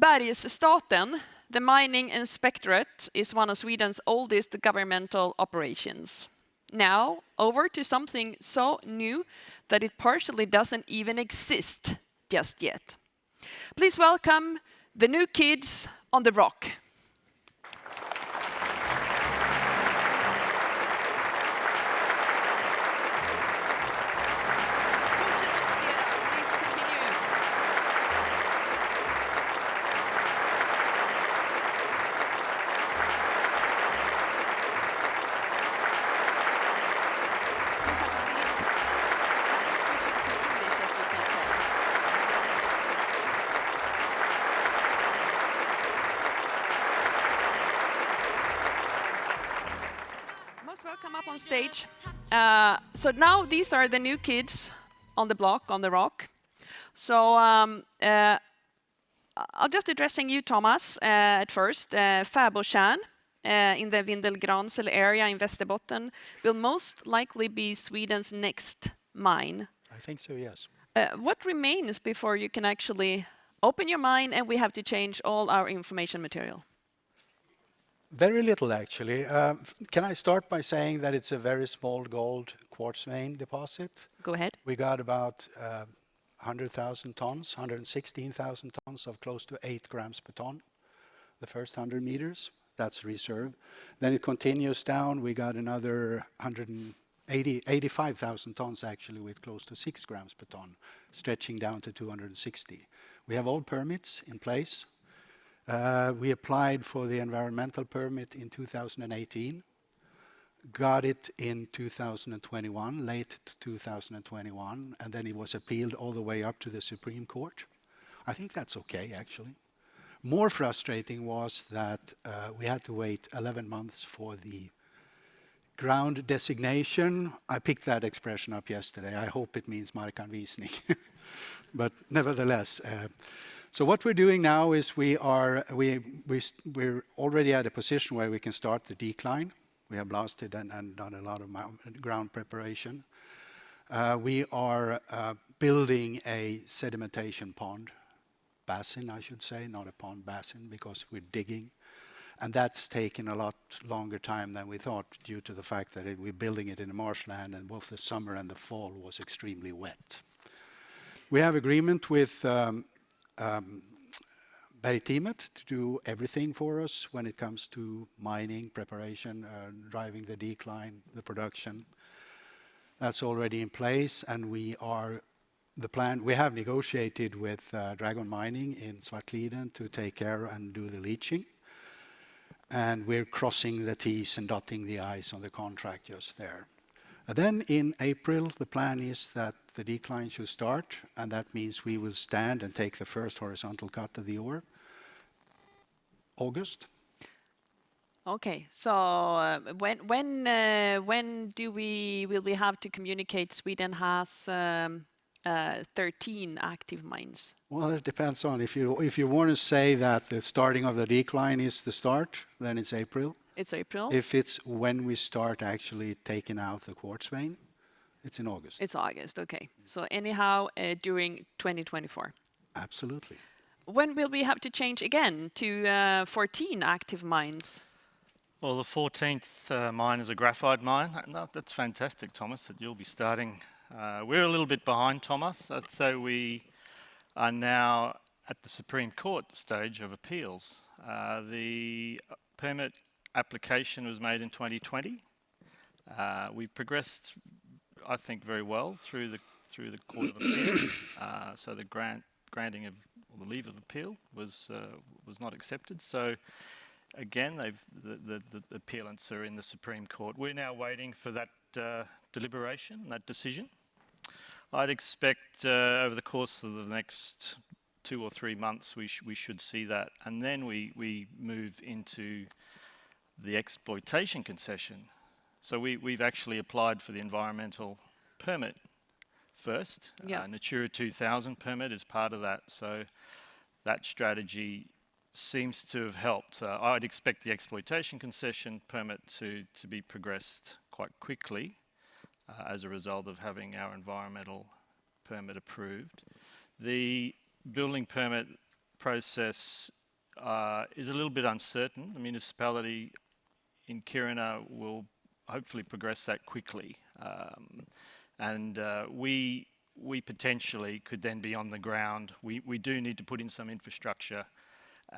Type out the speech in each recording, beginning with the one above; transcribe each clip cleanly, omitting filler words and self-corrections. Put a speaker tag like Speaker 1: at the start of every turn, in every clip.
Speaker 1: Bergsstaten, the mining inspectorate, is one of Sweden's oldest governmental operations. Now, over to something so new that it partially doesn't even exist just yet. Please welcome the new kids on the rock. Come up on stage. So now these are the new kids on the block, on the rock. So I'll just addressing you, Thomas, at first. Fäbodtjärn in the Vindelgransel area in Västerbotten will most likely be Sweden's next mine.
Speaker 2: I think so, yes.
Speaker 1: What remains before you can actually open your mine and we have to change all our information material?
Speaker 2: Very little, actually. Can I start by saying that it's a very small gold quartz vein deposit?
Speaker 1: Go ahead.
Speaker 2: We got about 100,000 tons, 116,000 tons of close to 8 grams per ton. The first 100 meters, that's reserve. Then it continues down. We got another 85,000 tons, actually, with close to 6 grams per ton, stretching down to 260. We have all permits in place. We applied for the environmental permit in 2018, got it in 2021, late 2021, and then it was appealed all the way up to the Supreme Court. I think that's okay, actually. More frustrating was that we had to wait 11 months for the ground designation. I picked that expression up yesterday. I hope it means markanvisning. But nevertheless, so what we're doing now is we're already at a position where we can start the decline. We have blasted and done a lot of ground preparation. We are building a sedimentation pond, basin I should say, not a pond, basin, because we're digging. And that's taken a lot longer time than we thought due to the fact that we're building it in a marshland and both the summer and the fall was extremely wet. We have agreement with Bergteamet to do everything for us when it comes to mining, preparation, driving the decline, the production. That's already in place, and we have negotiated with Dragon Mining in Svartliden to take care and do the leaching. And we're crossing the T's and dotting the I's on the contract just there. And then in April, the plan is that the decline should start, and that means we will stand and take the first horizontal cut of the ore. August.
Speaker 1: Okay, so when will we have to communicate Sweden has 13 active mines?
Speaker 2: Well, it depends on if you want to say that the starting of the decline is the start, then it's April.
Speaker 1: It's April.
Speaker 2: If it's when we start actually taking out the quartz vein, it's in August.
Speaker 1: It's August, okay. So anyhow, during 2024.
Speaker 2: Absolutely.
Speaker 1: When will we have to change again to 14 active mines?
Speaker 3: Well, the 14th mine is a graphite mine. No, that's fantastic, Thomas, that you'll be starting. We're a little bit behind, Thomas. I'd say we are now at the Supreme Court stage of appeals. The permit application was made in 2020. We progressed, I think, very well through the Court of Appeal. So the granting of the leave of appeal was not accepted. So again, the appealants are in the Supreme Court. We're now waiting for that deliberation, that decision. I'd expect over the course of the next 2 or 3 months we should see that, and then we move into the exploitation concession. So we've actually applied for the environmental permit first.
Speaker 1: Yeah.
Speaker 3: Natura 2000 permit is part of that. So that strategy seems to have helped. I'd expect the exploitation concession permit to be progressed quite quickly as a result of having our environmental permit approved. The building permit process is a little bit uncertain. The municipality in Kiruna will hopefully progress that quickly. And we potentially could then be on the ground. We do need to put in some infrastructure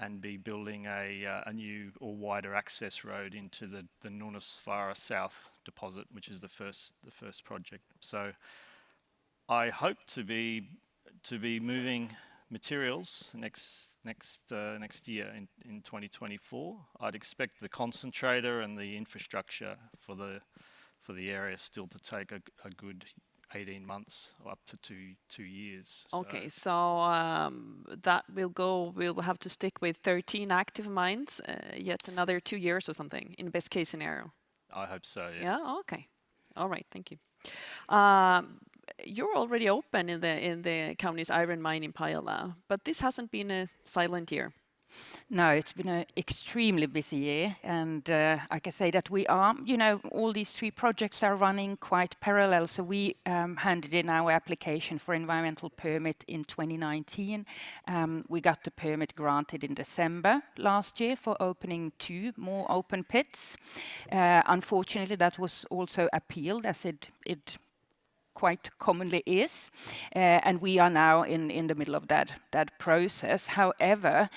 Speaker 3: and be building a new or wider access road into the Nunasvara South deposit, which is the first project. So I hope to be moving materials next year in 2024. I'd expect the concentrator and the infrastructure for the area still to take a good 18 months or up to two years.
Speaker 1: Okay, so that we'll have to stick with 13 active mines, yet another 2 years or something, in best case scenario.
Speaker 3: I hope so, yes.
Speaker 1: Yeah, okay. All right, thank you. You're already open in the county's iron mine in Pajala, but this hasn't been a silent year.
Speaker 4: No, it's been an extremely busy year, and I can say that we are, all these 3 projects are running quite parallel. So we handed in our application for environmental permit in 2019. We got the permit granted in December last year for opening 2 more open pits. Unfortunately, that was also appealed, as it quite commonly is, and we are now in the middle of that process. However,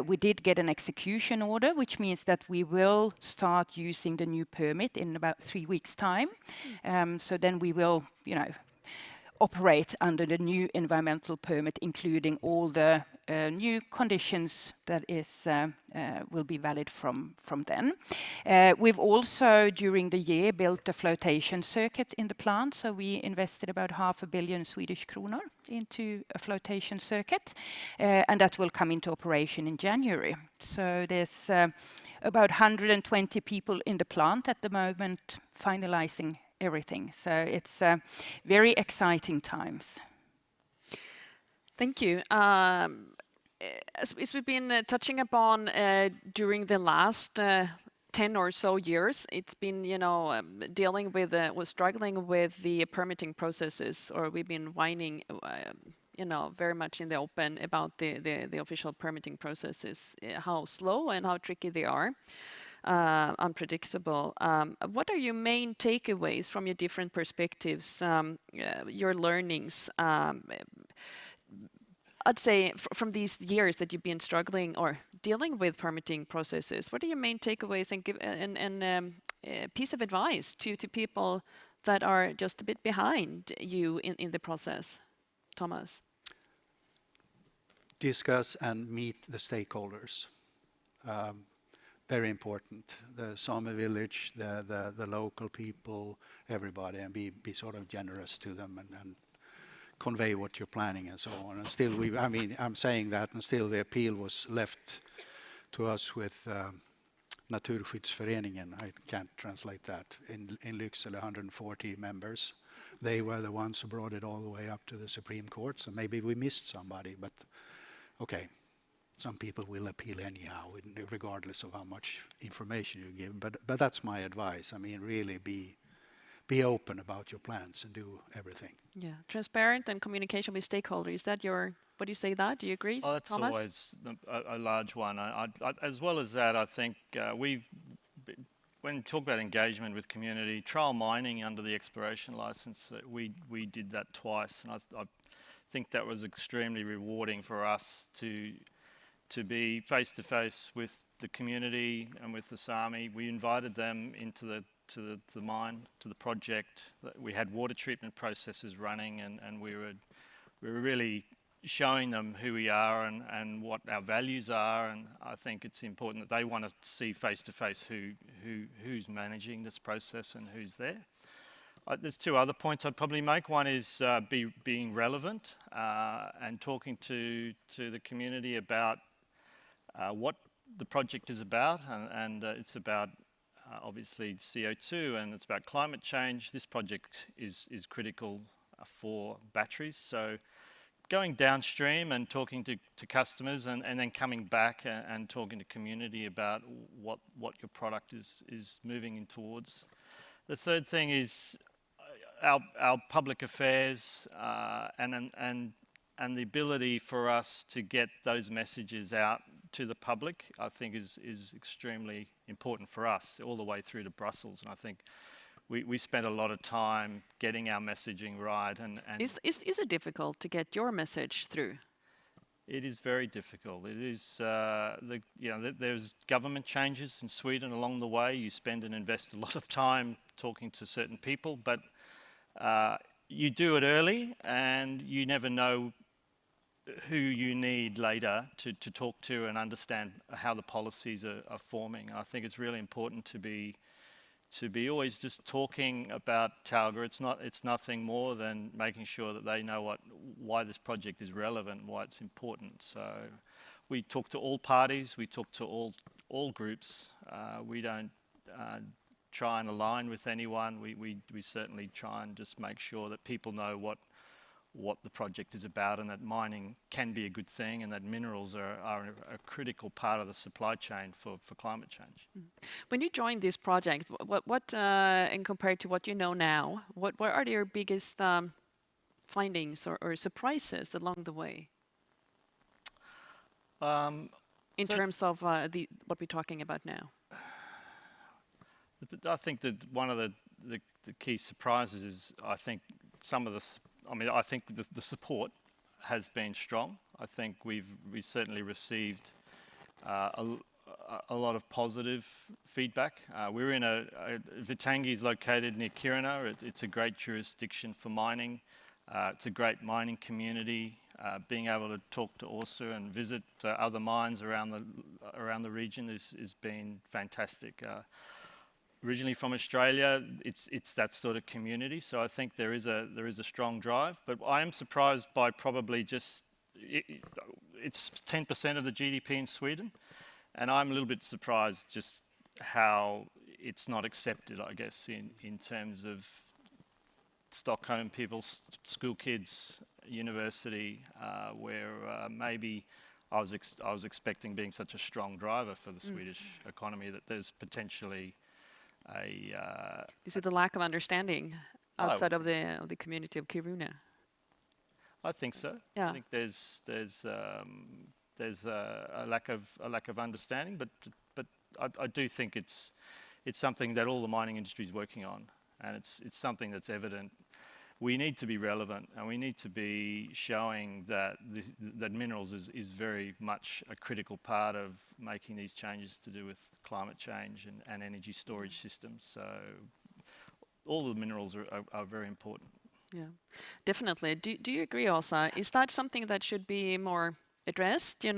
Speaker 4: we did get an execution order, which means that we will start using the new permit in about 3 weeks' time. So then we will, operate under the new environmental permit, including all the new conditions that will be valid from then. We've also, during the year, built a flotation circuit in the plant. So we invested about 500 million Swedish kronor into a flotation circuit, and that will come into operation in January. So there's about 120 people in the plant at the moment, finalizing everything. So it's very exciting times.
Speaker 1: Thank you. As we've been touching upon during the last 10 or so years, it's been, dealing with, struggling with the permitting processes, or we've been whining, very much in the open about the official permitting processes, how slow and how tricky they are. Unpredictable. What are your main takeaways from your different perspectives, your learnings? I'd say from these years that you've been struggling or dealing with permitting processes, what are your main takeaways and give a piece of advice to people that are just a bit behind you in the process? Thomas?
Speaker 2: Discuss and meet the stakeholders. Very important. The Sami village, the local people, everybody, and be sort of generous to them and convey what you're planning and so on. And still, I'm saying that, and still the appeal was left to us with Naturskyddsföreningen. I can't translate that. In Lycksele, 140 members. They were the ones who brought it all the way up to the Supreme Court. So maybe we missed somebody, but okay. Some people will appeal anyhow, regardless of how much information you give. But that's my advice. Really be open about your plans and do everything.
Speaker 1: Yeah, transparent and communication with stakeholders. Is that what do you say that? Do you agree,
Speaker 3: Oh, that's
Speaker 1: Thomas?
Speaker 3: always a large one. As well as that, I think when you talk about engagement with community, trial mining under the exploration license, we did that twice. And I think that was extremely rewarding for us to be face-to-face with the community and with the Sami. We invited them into the mine, to the project. We had water treatment processes running, and we were really showing them who we are and what our values are. And I think it's important that they want to see face-to-face who's managing this process and who's there. There's 2 other points I'd probably make. One is being relevant and talking to the community about what the project is about, and it's about obviously CO2, and it's about climate change. This project is critical for batteries, so going downstream and talking to customers and then coming back and talking to community about what your product is moving in towards. The third thing is our public affairs and the ability for us to get those messages out to the public, I think is extremely important for us all the way through to Brussels. And I think we spent a lot of time getting our messaging right. And
Speaker 1: Is it difficult to get your message through?
Speaker 3: it is very difficult. It is, there's government changes in Sweden along the way. You spend and invest a lot of time talking to certain people, but you do it early and you never know who you need later to talk to and understand how the policies are forming. I think it's really important to be always just talking about Talga. It's nothing more than making sure that they know why this project is relevant, why it's important. So we talk to all parties, we talk to all groups. We don't try and align with anyone. We certainly try and just make sure that people know what the project is about, and that mining can be a good thing, and that minerals are a critical part of the supply chain for climate change.
Speaker 1: When you joined this project, what and compared to what you know now, what are your biggest findings or surprises along the way? In terms of what we're talking about now?
Speaker 3: I think that one of the key surprises is, I think some of the I think the support has been strong. I think we certainly received a lot of positive feedback. We're in Vittangi is located near Kiruna. It's a great jurisdiction for mining. It's a great mining community. Being able to talk to Åsa and visit other mines around the region has been fantastic. Originally from Australia, it's that sort of community, so I think there is a strong drive. But I am surprised by probably just it's 10% of the GDP in Sweden, and I'm a little bit surprised just how it's not accepted, I guess, in terms of Stockholm people, school kids, university, where maybe I was expecting, being such a strong driver for the Swedish economy, that there's potentially
Speaker 1: Is it the lack of understanding outside of the community of Kiruna?
Speaker 3: I think so.
Speaker 1: Yeah.
Speaker 3: I think there's a lack of understanding, but I do think it's something that all the mining industry is working on, and it's something that's evident. We need to be relevant, and we need to be showing that that minerals is very much a critical part of making these changes to do with climate change and energy storage systems. So all of the minerals are very important.
Speaker 1: Yeah, definitely. Do you agree, Åsa? Is that something that should be more addressed, in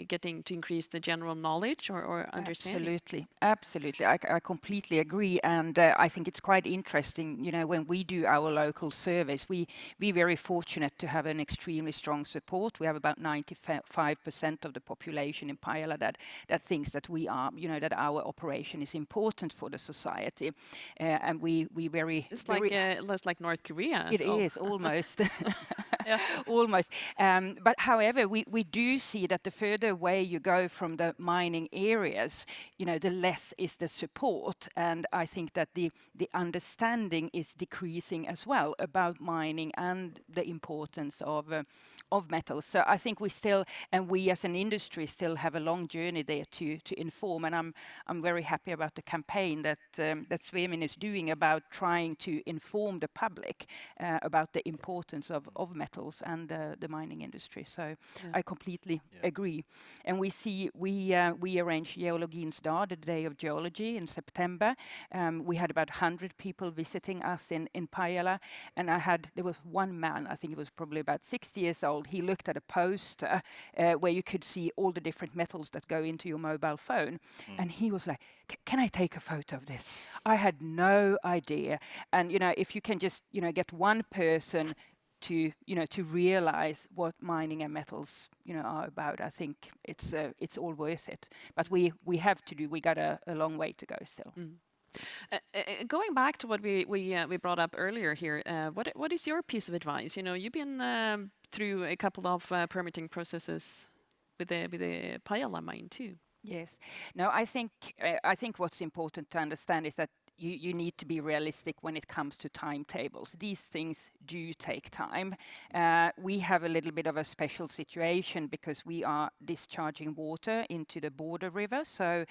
Speaker 1: getting to increase the general knowledge or understanding?
Speaker 4: Absolutely. I completely agree, and I think it's quite interesting. When we do our local surveys, we're very fortunate to have an extremely strong support. We have about 95% of the population in Pajala that thinks that we are, that our operation is important for the society, and we very.
Speaker 1: It's less like North Korea.
Speaker 4: It is almost.
Speaker 1: Yeah.
Speaker 4: Almost. But however, we do see that the further away you go from the mining areas, the less is the support. And I think that the understanding is decreasing as well about mining and the importance of metals. So I think we as an industry still have a long journey there to inform. And I'm very happy about the campaign that Svemins is doing about trying to inform the public about the importance of metals and the mining industry. So I completely agree. And we arranged Geologins Dag, the Day of Geology, in September. We had about 100 people visiting us in Pajala, and there was one man, I think he was probably about 60 years old. He looked at a poster where you could see all the different metals that go into your mobile phone, and he was like, "Can I take a photo of this?" I had no idea. And if you can just get one person to realize what mining and metals are about, I think it's all worth it. But we got a long way to go still.
Speaker 1: Going back to what we brought up earlier here, what is your piece of advice? You've been through a couple of permitting processes with the Pajala mine too.
Speaker 4: Yes. No, I think what's important to understand is that you need to be realistic when it comes to timetables. These things do take time. We have a little bit of a special situation because we are discharging water into the border river, so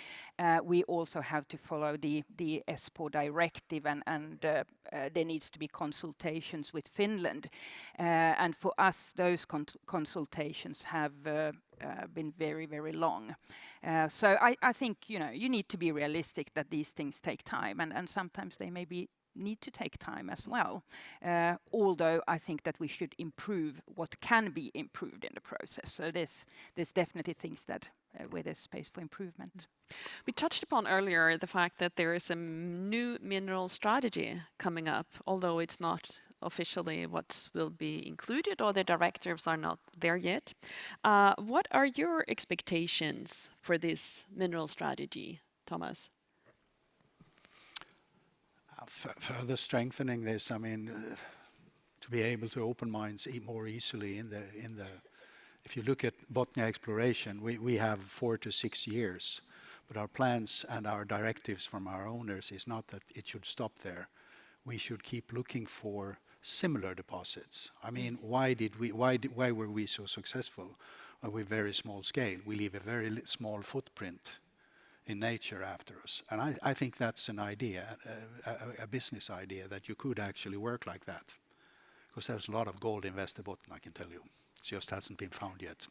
Speaker 4: we also have to follow the Espoo directive, and there needs to be consultations with Finland. And for us, those consultations have been very, very long. So I think, you need to be realistic that these things take time, and sometimes they maybe need to take time as well. Although I think that we should improve what can be improved in the process. So there's definitely things that where there's space for improvement.
Speaker 1: We touched upon earlier the fact that there is a new mineral strategy coming up, although it's not officially what will be included, or the directives are not there yet. What are your expectations for this mineral strategy, Thomas?
Speaker 2: Further strengthening this, I mean, to be able to open mines more easily in the. If you look at Botnia exploration, we have 4 to 6 years, but our plans and our directives from our owners is not that it should stop there. We should keep looking for similar deposits. I mean, why were we so successful? We're very small scale. We leave a very small footprint in nature after us, and I think that's an idea, a business idea, that you could actually work like that, because there's a lot of gold in Västerbotten, I can tell you. It just hasn't been found yet.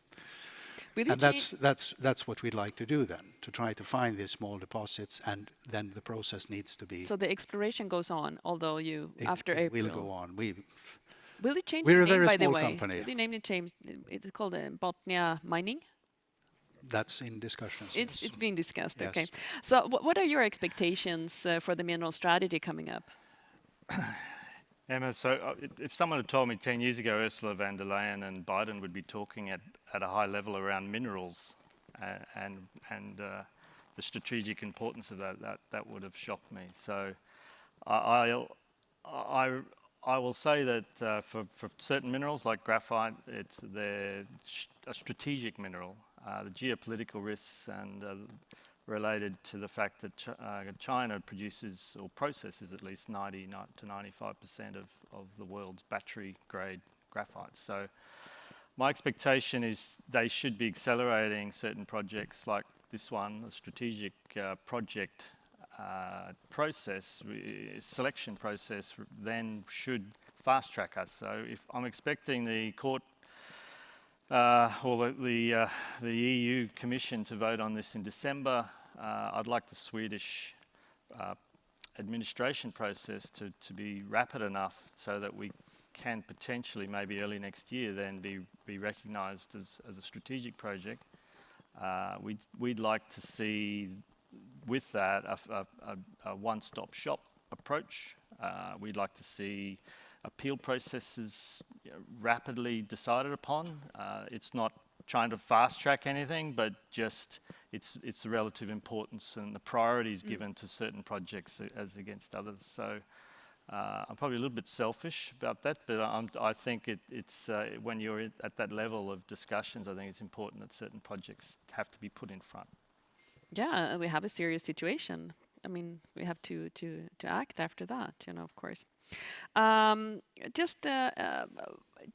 Speaker 2: And that's what we'd like to do then, to try to find these small deposits, and then the process needs to be.
Speaker 1: So the exploration goes on, although after
Speaker 2: it
Speaker 1: April.
Speaker 2: will go on.
Speaker 1: Will it change
Speaker 2: We're
Speaker 1: the
Speaker 2: a
Speaker 1: name,
Speaker 2: very
Speaker 1: by the
Speaker 2: small
Speaker 1: way?
Speaker 2: company.
Speaker 1: Will the name change? It's called Botnia Mining.
Speaker 2: That's in discussions.
Speaker 1: It's being discussed.
Speaker 2: Yes.
Speaker 1: Okay. So what are your expectations for the mineral strategy coming up?
Speaker 3: Emma, so if someone had told me 10 years ago Ursula von der Leyen and Biden would be talking at a high level around minerals and the strategic importance of that would have shocked me. So I will say that for certain minerals like graphite, they're a strategic mineral. The geopolitical risks and related to the fact that China produces or processes at least 90 to 95% of the world's battery-grade graphite. So my expectation is they should be accelerating certain projects like this one, the strategic project selection process, then should fast-track us. So if I'm expecting the court or the EU Commission to vote on this in December, I'd like the Swedish administration process to be rapid enough so that we can potentially, maybe early next year, then be recognised as a strategic project. We'd like to see with that a one-stop shop approach. We'd like to see appeal processes rapidly decided upon. It's not trying to fast track anything, but just it's the relative importance and the priorities given to certain projects as against others. So I'm probably a little bit selfish about that, but I think it's when you're at that level of discussions, I think it's important that certain projects have to be put in front. Yeah,
Speaker 1: we have a serious situation. I mean, we have to act after that, of course.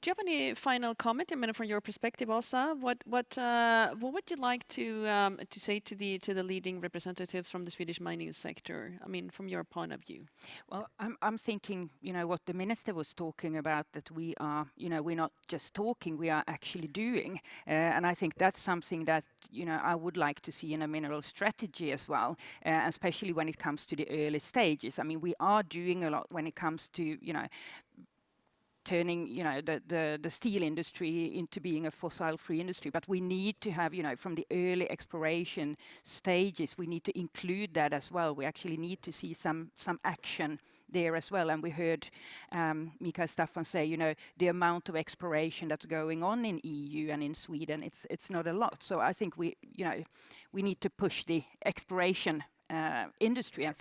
Speaker 1: Do you have any final comment? I mean, from your perspective, Åsa, what would you like to say to the leading representatives from the Swedish mining sector? I mean, from your point of view.
Speaker 4: Well, I'm thinking, what the minister was talking about, that we are, we're not just talking, we are actually doing, and I think that's something that I would like to see in a mineral strategy as well, especially when it comes to the early stages. I mean, we are doing a lot when it comes to turning the steel industry into being a fossil-free industry, but we need to have from the early exploration stages, we need to include that as well. We actually need to see some action there as well. And we heard Mikael Staffan say the amount of exploration that's going on in EU and in Sweden, it's not a lot. So I think we need to push the exploration industry and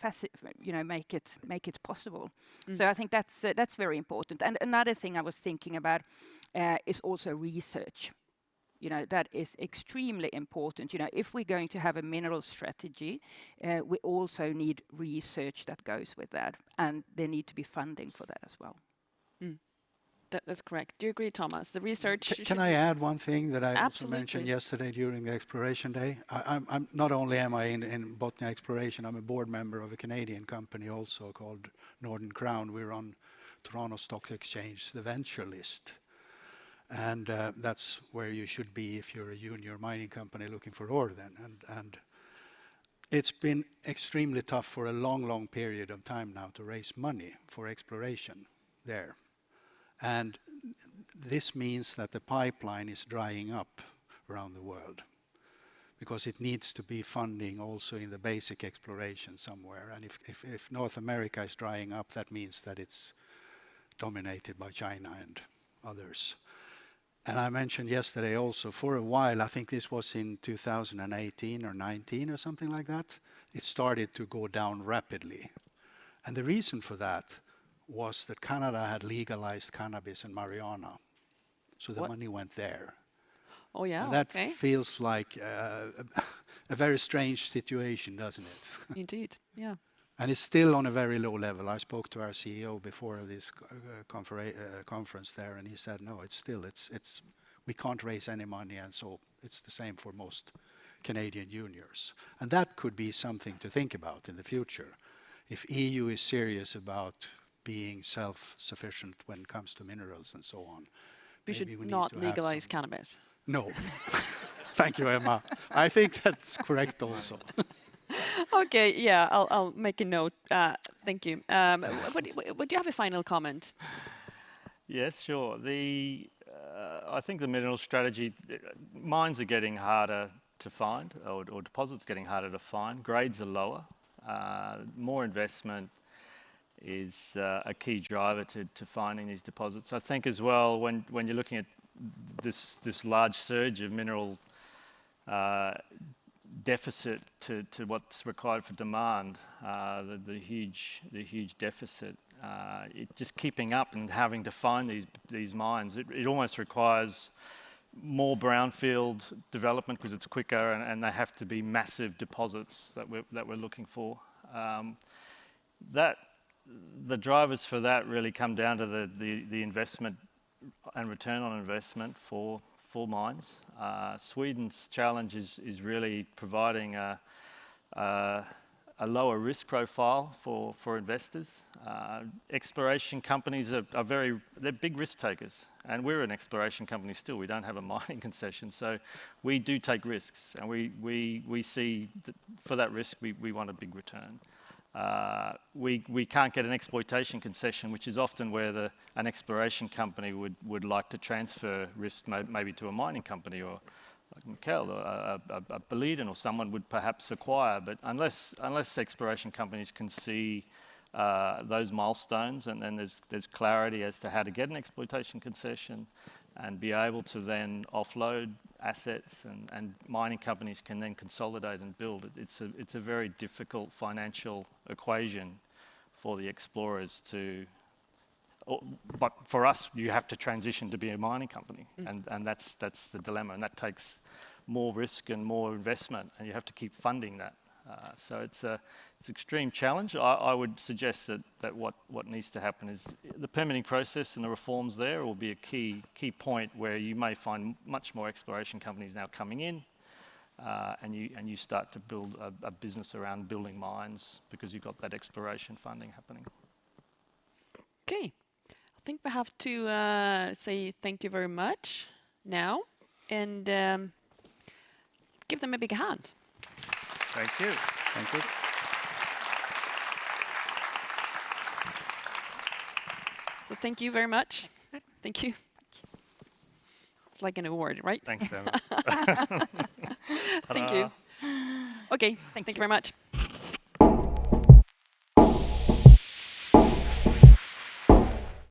Speaker 4: make it possible. So I think that's very important. And another thing I was thinking about is also research. You know, that is extremely important. You know, if we're going to have a mineral strategy, we also need research that goes with that, and there need to be funding for that as well.
Speaker 1: That's correct. Do you agree, Thomas? The research.
Speaker 2: Can I add one thing that I also
Speaker 1: Absolutely.
Speaker 2: mentioned yesterday during the exploration day? I'm not only am I in Botnia Exploration, I'm a board member of a Canadian company also called Northern Crown. We're on Toronto Stock Exchange, the venture list. And that's where you should be if you're a junior mining company looking for ore then. And it's been extremely tough for a long period of time now to raise money for exploration there. And this means that the pipeline is drying up around the world because it needs to be funding also in the basic exploration somewhere. And if North America is drying up, that means that it's dominated by China and others. And I mentioned yesterday also, for a while, I think this was in 2018 or 19 or something like that, it started to go down rapidly. And the reason for that was that Canada had legalized cannabis in Marijuana. So the money went there.
Speaker 1: Oh, yeah.
Speaker 2: And that
Speaker 1: okay.
Speaker 2: feels like a very strange situation, doesn't it?
Speaker 1: Indeed. Yeah.
Speaker 2: And it's still on a very low level. I spoke to our CEO before this conference there, and he said, no, it's we can't raise any money, and so it's the same for most Canadian juniors. And that could be something to think about in the future. If EU is serious about being self-sufficient when it comes to minerals and so on.
Speaker 1: We should not legalize cannabis.
Speaker 2: No. Thank you, Emma. I think that's correct also.
Speaker 1: Okay, yeah, I'll make a note. Thank you. Would you have a final comment?
Speaker 3: Yes, sure. I think the mineral strategy, mines are getting harder to find, or deposits getting harder to find. Grades are lower. More investment is a key driver to finding these deposits. I think as well, when you're looking at this large surge of mineral deficit to what's required for demand, the huge deficit, it just keeping up and having to find these mines, it almost requires more brownfield development because it's quicker, and they have to be massive deposits that we're looking for. The drivers for that really come down to the investment and return on investment for mines. Sweden's challenge is really providing a lower risk profile for investors. Exploration companies they're big risk takers, and we're an exploration company still. We don't have a mining concession, so we do take risks, and we see that for that risk we want a big return. We can't get an exploitation concession, which is often where an exploration company would like to transfer risk maybe to a mining company, or like Mikkel, or a Boliden or someone would perhaps acquire. But unless exploration companies can see those milestones, and then there's clarity as to how to get an exploitation concession and be able to then offload assets, and mining companies can then consolidate and build. It's a very difficult financial equation for the explorers but for us, you have to transition to be a mining company, and that's the dilemma, and that takes more risk and more investment, and you have to keep funding that. So it's an extreme challenge. I would suggest that what needs to happen is the permitting process and the reforms there will be a key point where you may find much more exploration companies now coming in, and you start to build a business around building mines because you've got that exploration funding happening.
Speaker 1: Okay, I think we have to say thank you very much now, and give them a big hand.
Speaker 3: Thank you.
Speaker 2: Thank you.
Speaker 1: So thank you very much. Thank you. It's like an award, right?
Speaker 3: Thanks, Emma.
Speaker 1: Thank you. Okay, thank you very much.